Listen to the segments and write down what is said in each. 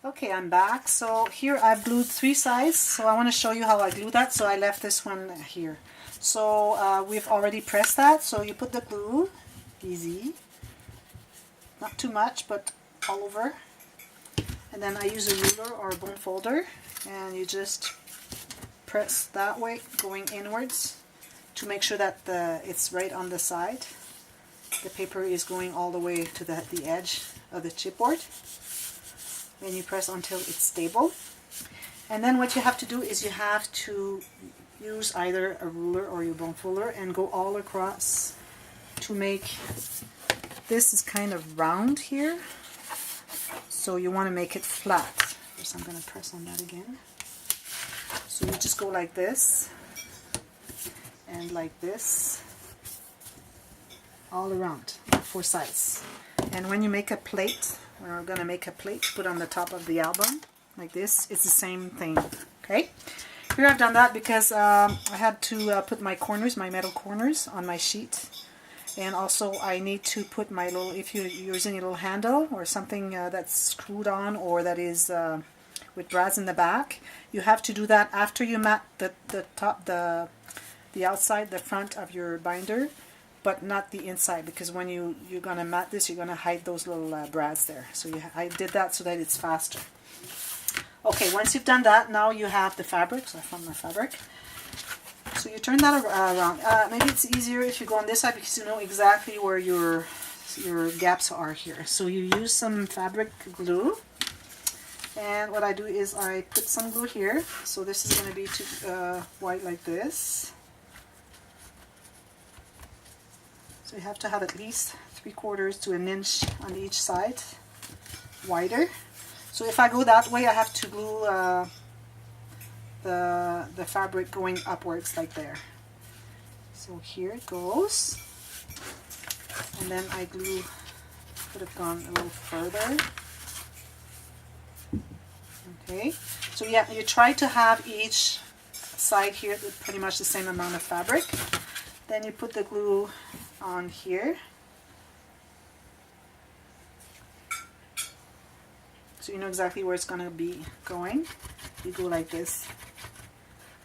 Okay, I'm back. So here I've glued 3 sides. So I want to show you how I glue that. So I left this one here. So we've already pressed that. So you put the glue, easy, not too much, but all over. And then I use a ruler or a bone folder, and you just press that way, going inwards, to make sure that it's right on the side. The paper is going all the way to the edge of the chipboard. And you press until it's stable. And then what you have to do is you have to use either a ruler or your bone folder and go all across to make this is kind of round here. So you want to make it flat. First I'm going to press on that again. So you just go like this and like this all around, 4 sides. And when you make a plate, we're going to make a plate to put on the top of the album like this. It's the same thing. Okay, here I've done that because I had to put my corners, my metal corners, on my sheet, and also I need to put my little, if you're using a little handle or something that's screwed on or that is with brads in the back, you have to do that after you mat the top, the outside, the front of your binder, but not the inside, because when you're going to mat this, you're going to hide those little brads there. So I did that so that it's faster. Okay, once you've done that, now you have the fabric. So I found my fabric. So you turn that around. Maybe it's easier if you go on this side because you know exactly where your gaps are here. So you use some fabric glue. And what I do is I put some glue here. So this is going to be white like this. So you have to have at least 3/4 to an inch on each side, wider. So if I go that way, I have to glue the fabric going upwards like there. So here it goes, and then I glue, could have gone a little further. Okay, so yeah, you try to have each side here with pretty much the same amount of fabric. Then you put the glue on here. So you know exactly where it's going to be going. You go like this.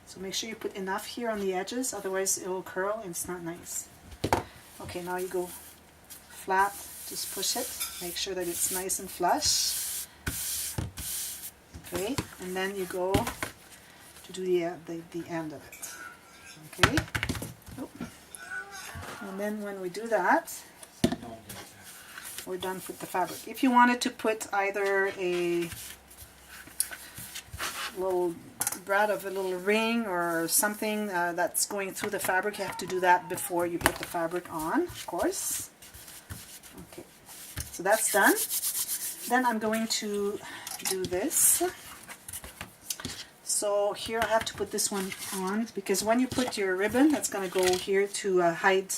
So make sure you put enough here on the edges, otherwise it will curl and it's not nice. Okay, now you go flat, just push it. Make sure that it's nice and flush. Okay, and then you go to do the end of it. Okay. Oh. And then when we do that, we're done with the fabric. If you wanted to put either a little brad of a little ring or something that's going through the fabric, you have to do that before you put the fabric on, of course. Okay, so that's done. Then I'm going to do this. So here I have to put this one on because when you put your ribbon, that's going to go here to hide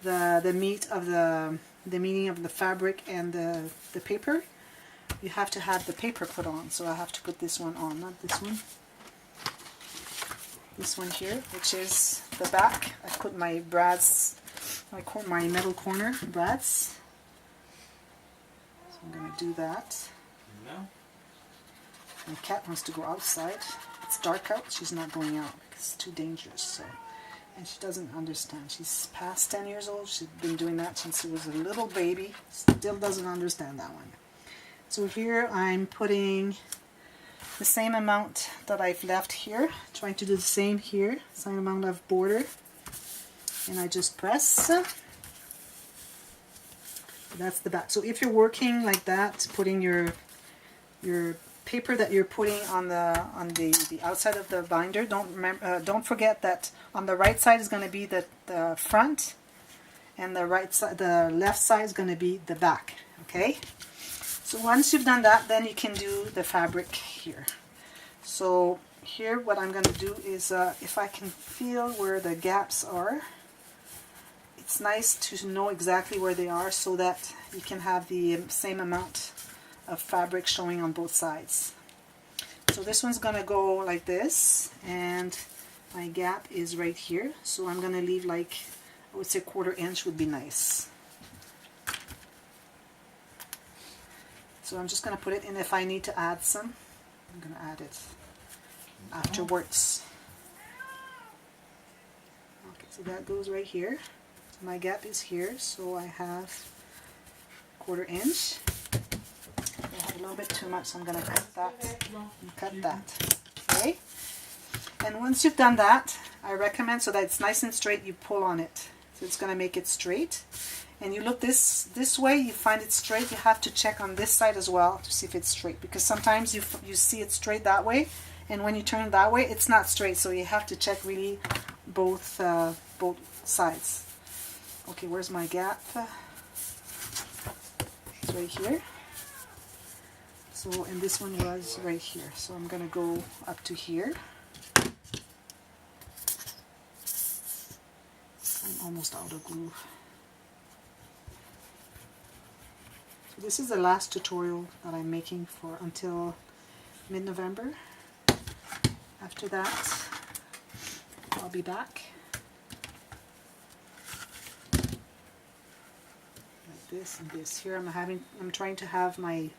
the meat of the meaning of the fabric and the paper. You have to have the paper put on, so I have to put this one on, not this one. This one here, which is the back. I put my brads, my metal corner brads. So I'm going to do that. No. My cat wants to go outside. It's dark out. She's not going out because it's too dangerous. So, and she doesn't understand. She's past 10 years old. She's been doing that since she was a little baby. Still doesn't understand that one. So here I'm putting the same amount that I've left here. Trying to do the same here. Same amount of border. And I just press. That's the back. So if you're working like that, putting your paper that you're putting on the outside of the binder, don't forget that on the right side is going to be the front, and the left side is going to be the back. Okay. So once you've done that, then you can do the fabric here. So here, what I'm going to do is, if I can feel where the gaps are, it's nice to know exactly where they are so that you can have the same amount of fabric showing on both sides. So this one's going to go like this, and my gap is right here. So I'm going to leave, like, I would say 1/4 inch would be nice. So I'm just going to put it in. If I need to add some, I'm going to add it afterwards. Okay, so that goes right here. So my gap is here, so I have 1/4 inch. I have a little bit too much, so I'm going to cut that and cut that. Okay? And once you've done that, I recommend, so that it's nice and straight, you pull on it. So it's going to make it straight. And you look this way, you find it straight. You have to check on this side as well to see if it's straight, because sometimes you see it straight that way, and when you turn it that way, it's not straight. So you have to check really both sides. Okay, where's my gap? It's right here. So, and this one was right here. So I'm going to go up to here. I'm almost out of glue. So this is the last tutorial that I'm making for until mid-November. After that, I'll be back. Like this and this. Here I'm trying to have my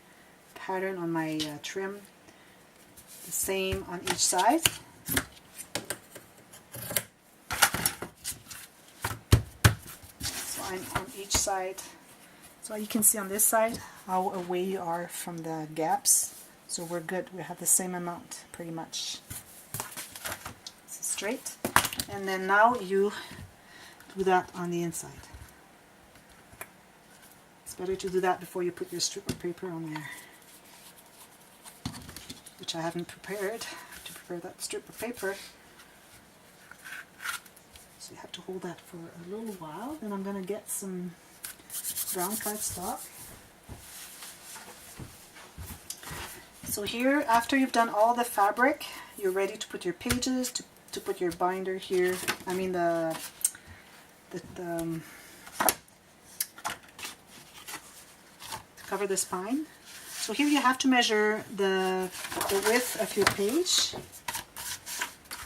pattern on my trim the same on each side. So I'm on each side. So you can see on this side how away you are from the gaps. So we're good. We have the same amount pretty much. This is straight. And then now you do that on the inside. It's better to do that before you put your strip of paper on there, which I haven't prepared to prepare that strip of paper. So you have to hold that for a little while. Then I'm going to get some brown cardstock. So here, after you've done all the fabric, you're ready to put your pages, to put your binder here. I mean to cover the spine. So here you have to measure the width of your page,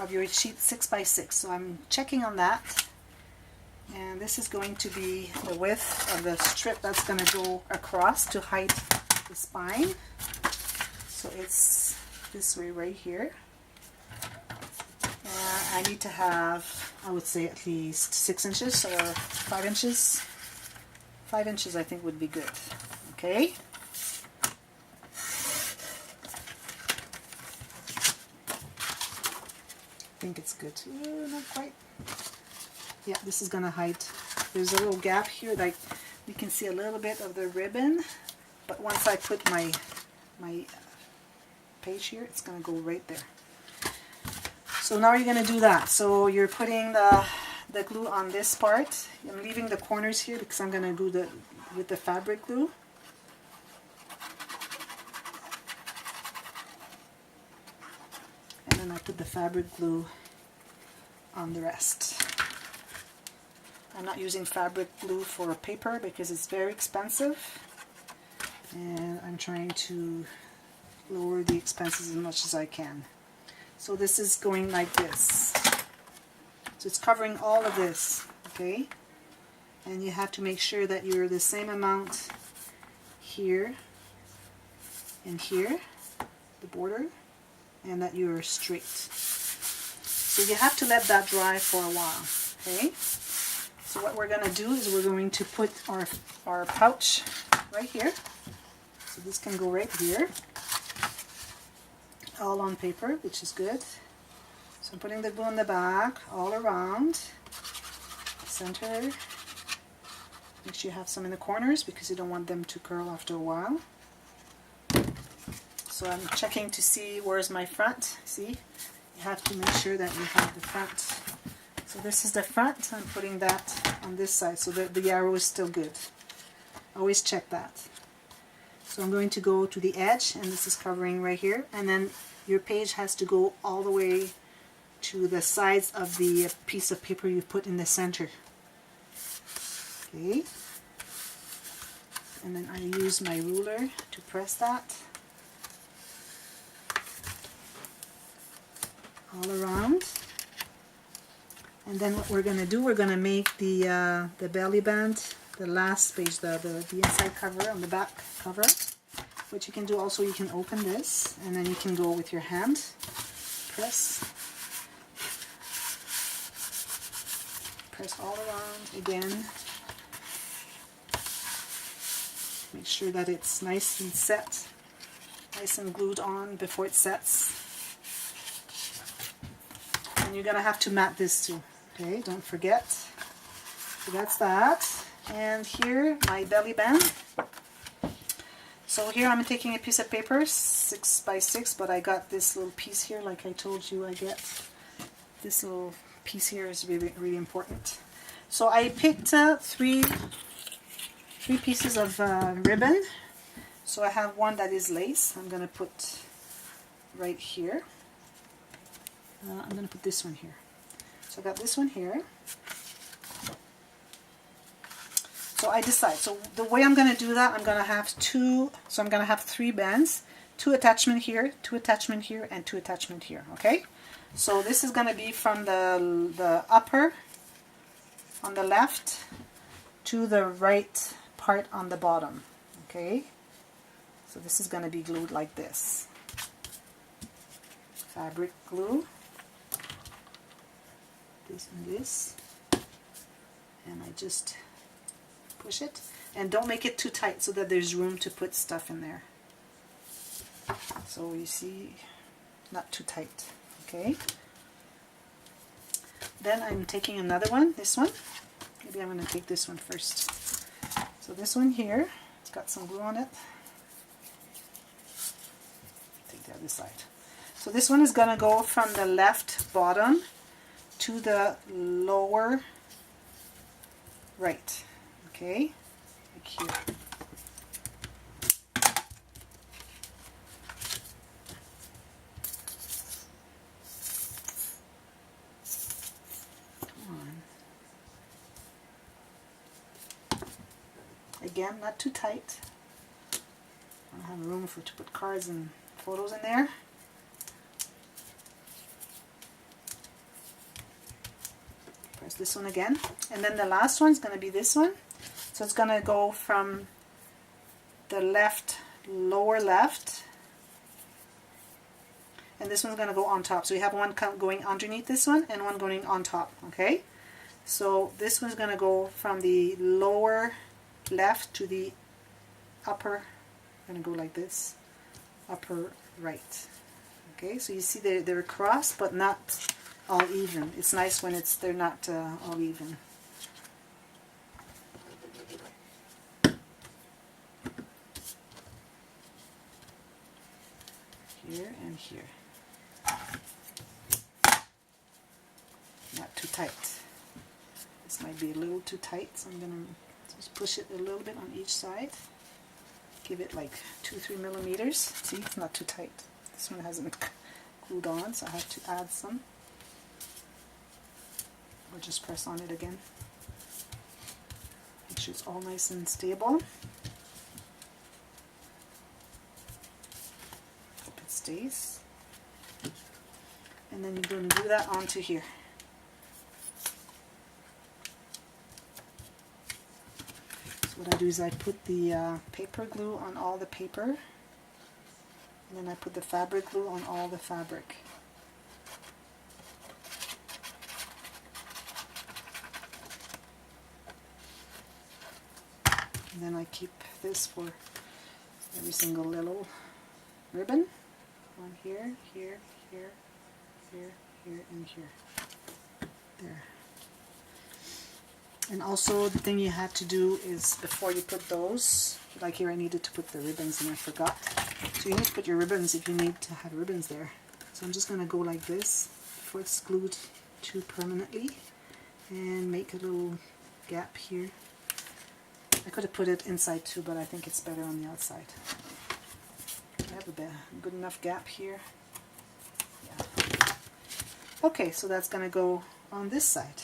of your sheet 6 by 6. So I'm checking on that. And this is going to be the width of the strip that's going to go across to height the spine. So it's this way right here. And I need to have, I would say, at least 6 inches or 5 inches. 5 inches I think would be good. Okay. I think it's good. Not quite. Yeah, this is gonna hide. There's a little gap here, like you can see a little bit of the ribbon, but once I put my page here, it's gonna go right there. So now you're gonna do that. So you're putting the glue on this part. I'm leaving the corners here because I'm gonna do with the fabric glue. And then I put the fabric glue on the rest. I'm not using fabric glue for paper because it's very expensive, and I'm trying to lower the expenses as much as I can. So this is going like this. So it's covering all of this, okay? And you have to make sure that you're the same amount here and here, the border, and that you're straight. So you have to let that dry for a while, okay? So what we're going to do is we're going to put our pouch right here. So this can go right here, all on paper, which is good. So I'm putting the glue in the back, all around, center. Make sure you have some in the corners because you don't want them to curl after a while. So I'm checking to see where's my front. See, you have to make sure that you have the front. So this is the front. I'm putting that on this side so that the arrow is still good. Always check that. So I'm going to go to the edge, and this is covering right here, and then your page has to go all the way to the sides of the piece of paper you put in the center. Okay. And then I use my ruler to press that all around. And then what we're going to do, we're going to make the belly band, the last page, the inside cover on the back cover. what you can do also, you can open this and then you can go with your hand, press all around again. Make sure that it's nice and set, nice and glued on before it sets. And you're going to have to mat this too, okay? Don't forget. So that's that. And here, my belly band. So here I'm taking a piece of paper, 6 by 6, but I got this little piece here, like I told you I get. This little piece here is really, really important. So I picked three pieces of ribbon. So I have one that is lace. I'm going to put right here. I'm going to put this one here. So I got this one here. So I decide. So the way I'm going to do that, I'm going to have I'm going to have 3 bands, 2 attachment here, 2 attachment here, and 2 attachment here. Okay. So this is going to be from the upper on the left to the right part on the bottom. Okay. So this is going to be glued like this. Fabric glue. This and this. And I just push it, and don't make it too tight so that there's room to put stuff in there. So you see, not too tight. Okay. Then I'm taking another one, this one. Maybe I'm going to take this one first. So this one here, it's got some glue on it. Take the other side. So this one is going to go from the left bottom to the lower right. Okay, like here. Come on. Again, not too tight. I don't have room to put cards and photos in there. Press this one again. And then the last one is going to be this one. So it's going to go from the left, lower left, and this one's going to go on top. So you have one going underneath this one and one going on top, okay? So this one's going to go from the lower left to the upper, I'm going to go like this, upper right. Okay, so you see they're crossed but not all even. It's nice when they're not all even. Here and here. Not too tight. This might be a little too tight, so I'm going to just push it a little bit on each side. Give it like 2-3 millimeters. See, it's not too tight. This one hasn't glued on, so I have to add some. Or just press on it again. Make sure it's all nice and stable. Stays, and then you're going to do that onto here. So what I do is I put the paper glue on all the paper, and then I put the fabric glue on all the fabric. And then I keep this for every single little ribbon. One here, here, here, here, here, and here. There. And also the thing you have to do is before you put those, like here I needed to put the ribbons and I forgot. So you need to put your ribbons if you need to have ribbons there. So I'm just going to go like this before it's glued to permanently and make a little gap here. I could have put it inside too, but I think it's better on the outside. I have a good enough gap here. Yeah. Okay, so that's going to go on this side.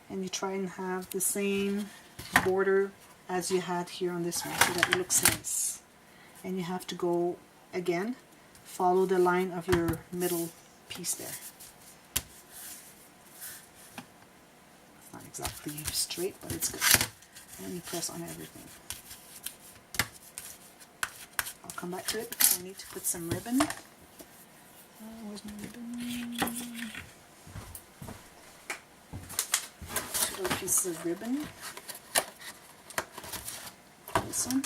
And you try and have the same border as you had here on this one so that it looks nice. And you have to go again, follow the line of your middle piece there. It's not exactly straight, but it's good. And you press on everything. I'll come back to it because I need to put some ribbon. Where's my ribbon? 2 little pieces of ribbon. This one.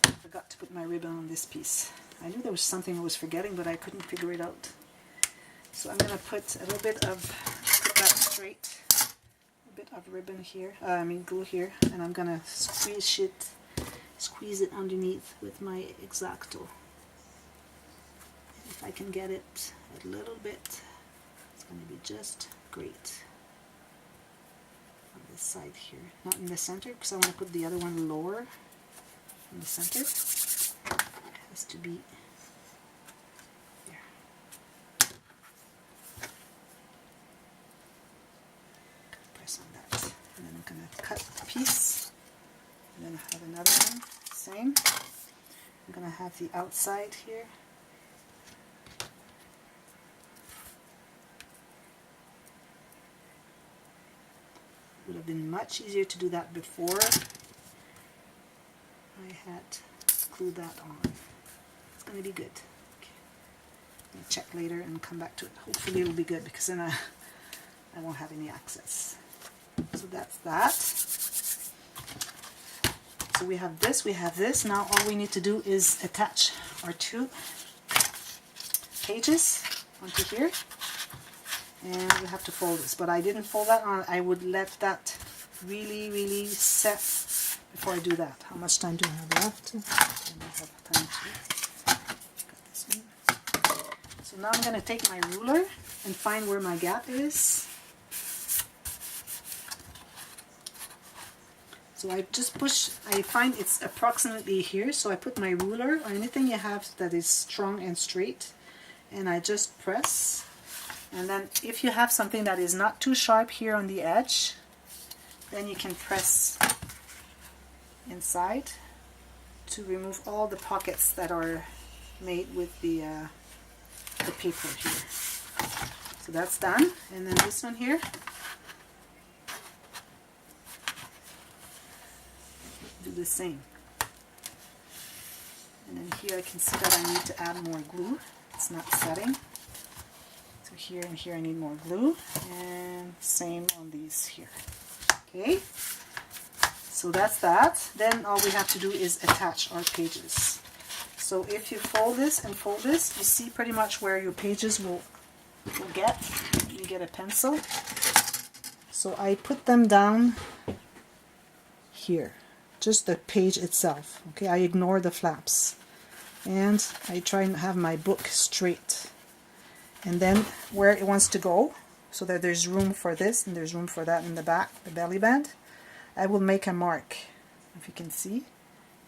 I forgot to put my ribbon on this piece. I knew there was something I was forgetting, but I couldn't figure it out. So I'm going to put a little bit of, put that straight, a bit of ribbon here, glue here, and I'm going to squeeze it underneath with my X-Acto. If I can get it a little bit, it's going to be just great. On this side here, not in the center, because I want to put the other one lower in the center. It has to be there. Press on that, and then I'm going to cut a piece, and then I have another one, same. I'm going to have the outside here. Would have been much easier to do that before I had glued that on. It's going to be good. Okay. I'll check later and come back to it. Hopefully it'll be good, because then I won't have any access. So that's that. So we have this. Now all we need to do is attach our 2 pages onto here. And we have to fold this, but I didn't fold that on. I would let that really set before I do that. How much time do I have left? I have time to cut this one. So now I'm going to take my ruler and find where my gap is. So I just push, I find it's approximately here, so I put my ruler or anything you have that is strong and straight, and I just press. And then if you have something that is not too sharp here on the edge, then you can press inside to remove all the pockets that are made with the paper here. So that's done. And then this one here, do the same. And then here I can see that I need to add more glue. It's not setting. So here and here I need more glue, and same on these here. Okay, so that's that. Then all we have to do is attach our pages. So if you fold this and fold this, you see pretty much where your pages will get. You get a pencil. So I put them down here, just the page itself. Okay, I ignore the flaps, and I try and have my book straight. And then where it wants to go, so that there's room for this and there's room for that in the back, the belly band, I will make a mark. If you can see,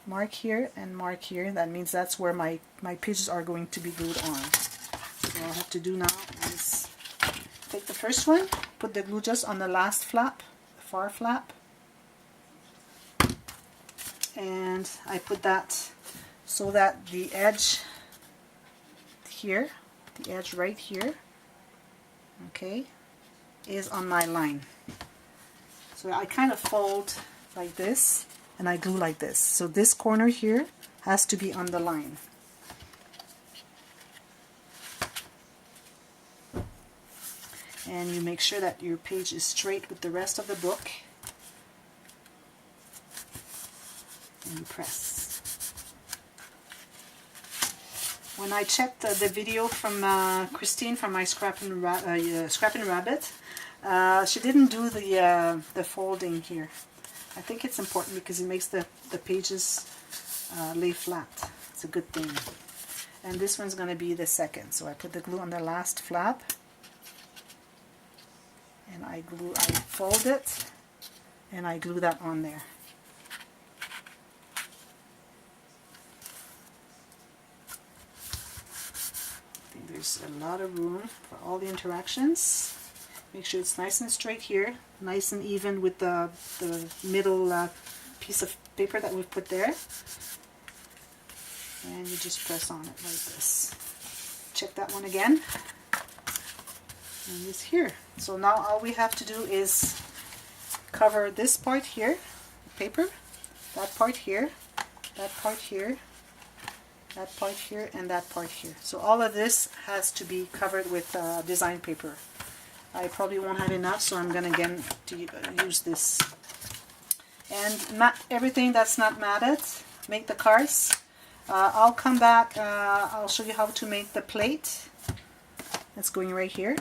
mark here and mark here. That means that's where my pages are going to be glued on. So what I'll have to do now is take the first one, put the glue just on the last flap, the far flap, and I put that so that the edge here, the edge right here, okay, is on my line. So I kind of fold like this and I glue like this. So this corner here has to be on the line. And you make sure that your page is straight with the rest of the book. And you press. When I checked the video from Christine from my Scrappin' Rabbit, she didn't do the folding here. I think it's important because it makes the pages lay flat. It's a good thing. And this one's going to be the second. So I put the glue on the last flap, and I fold it, and I glue that on there. There's a lot of room for all the interactions. Make sure it's nice and straight here, nice and even with the middle piece of paper that we've put there. And you just press on it like this. Check that one again. and this here. So now all we have to do is cover this part here, paper, that part here, that part here, that part here, and that part here. So all of this has to be covered with design paper. I probably won't have enough, so I'm going again to use this. And not everything that's not matted, make the cards. I'll come back, I'll show you how to make the plate. That's going right here.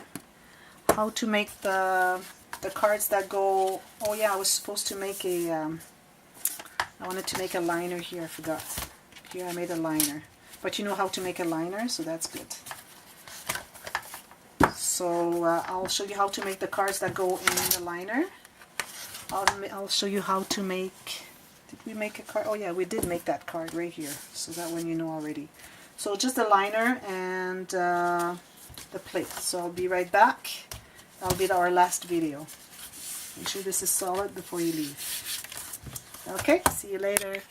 How to make the cards that go, oh yeah, I was supposed to make a, I wanted to make a liner here, I forgot. Here I made a liner. But you know how to make a liner, so that's good. So I'll show you how to make the cards that go in the liner. I'll show you how to make, did we make a card? Oh yeah, we did make that card right here. So that one you know already. So just the liner and the plate. So I'll be right back. That'll be our last video. Make sure this is solid before you leave. Okay, see you later.